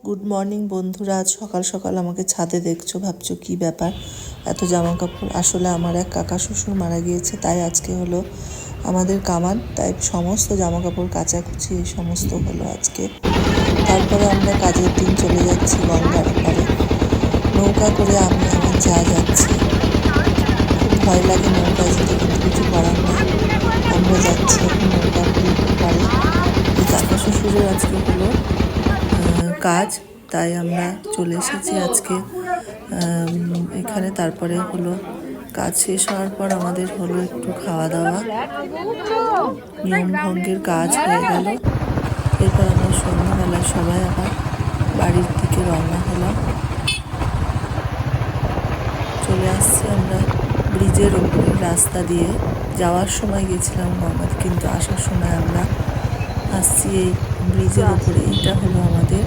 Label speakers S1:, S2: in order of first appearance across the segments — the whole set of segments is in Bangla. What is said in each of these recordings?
S1: গুড মর্নিং বন্ধুরা। আজ সকাল সকাল আমাকে ছাদে দেখছো, ভাবছো কি ব্যাপার এত জামা কাপড়। আসলে আমার এক কাকা শ্বশুর মারা গিয়েছে, তাই আজকে হলো আমাদের কামান, তাই সমস্ত জামা কাপড় কাচাকুচি এই সমস্ত হলো আজকে। তারপরে আমরা কাজের দিন চলে যাচ্ছি গঙ্গার ওপারে নৌকা করে। আমি আমার যা যাচ্ছি, খুব ভয় লাগে নৌকায় যেতে, কিন্তু কিছু করার নেই। আমরা যাচ্ছি এখন নৌকা করে ওপারে। এই কাকা শ্বশুরের আজকে হলো কাজ, তাই আমরা চলে এসেছি আজকে এখানে। তারপরে হলো কাজ শেষ হওয়ার পর আমাদের হলো একটু খাওয়া দাওয়া, নিয়ম ভঙ্গের কাজ হয়ে গেল। এরপর আমরা সন্ধ্যাবেলায় সবাই আবার বাড়ির দিকে রওনা হলাম। চলে আসছি আমরা ব্রিজের ওপরের রাস্তা দিয়ে। যাওয়ার সময় গেছিলাম গঙ্গাতে, কিন্তু আসার সময় আমরা আসছি এই ব্রিজের ওপরে। এটা হলো আমাদের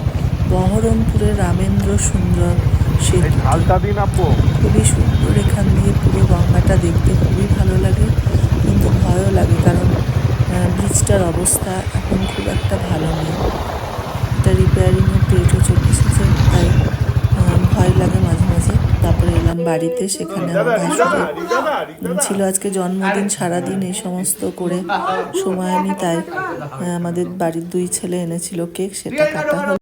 S1: বহরমপুরের রামেন্দ্র সুন্দর সেতু। খুবই সুন্দর, এখান দিয়ে পুরো গঙ্গাটা দেখতে খুবই ভালো লাগে, কিন্তু ভয়ও লাগে, কারণ ব্রিজটার অবস্থা এখন খুব একটা ভালো নেই। এটা রিপেয়ারিংয়ের ডেটও চলে এসেছে, তাই ভয় লাগে মাঝে মাঝে। তারপরে এলাম বাড়িতে, সেখানে আমার ভাসুরের ছিল আজকে জন্মদিন। সারাদিন এই সমস্ত করে সময় আমি, তাই আমাদের বাড়ির দুই ছেলে এনেছিল কেক, সেটা কাটা হলো।